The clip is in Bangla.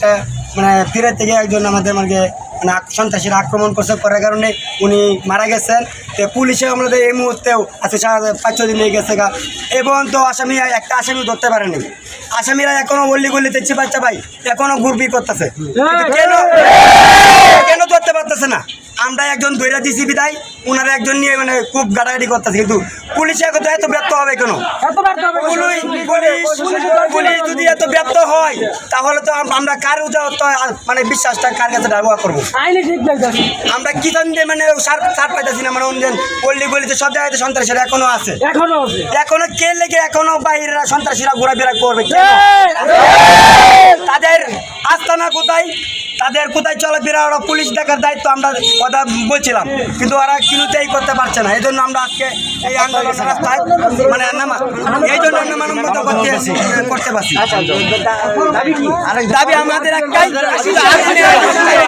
একটা মানে ফিরে থেকে একজন আমাদের মানে সন্ত্রাসীরা আক্রমণ করছে, করার কারণে উনি মারা গেছেন। তো পুলিশে আমাদের এই মুহূর্তেও আজকে 5-6 দিন হয়ে গেছে গা, এবং তো আসামি একটা আসামি ধরতে পারেনি। আসামিরা এখনো গল্লি গল্লিতে চিপাচ্ছা ভাই, এখনো ঘুরবি করতেছে, কেন কেন ধরতে পারতেছে না? আমরা একজন ধৈর্য দিছি বিদায়, ওনারা একজন নিয়ে মানে খুব গাড়াগাড়ি করতেছে, কিন্তু পুলিশ এখন এত ব্যর্থ হবে কেন? পুলিশ যদি এত ব্যর্থ হয় তাহলে তো আমরা কার মানে বিশ্বাসটা কার কাছে ব্যবহার করবো? আমরা কি জানতে মানে সার পাইতেছি না, মানে গল্লি গলিতে সব জায়গাতে সন্ত্রাসীরা এখনো আছে, এখনো কে লেগে এখনো বাইরেরা সন্ত্রাসীরা ঘোরাফেরা করবে? তাদের আস্তানা কোথায়, তাদের কোথায় চলাফেরা, ওরা পুলিশ দেখার দায়িত্ব আমরা কথা বলছিলাম, কিন্তু ওরা কিছুতেই করতে পারছে না। এই জন্য আমরা আজকে এই আন্দোলন রাস্তায় মানে এই জন্য মানববন্ধন করতে পারছি। দাবি আমাদের একটাই,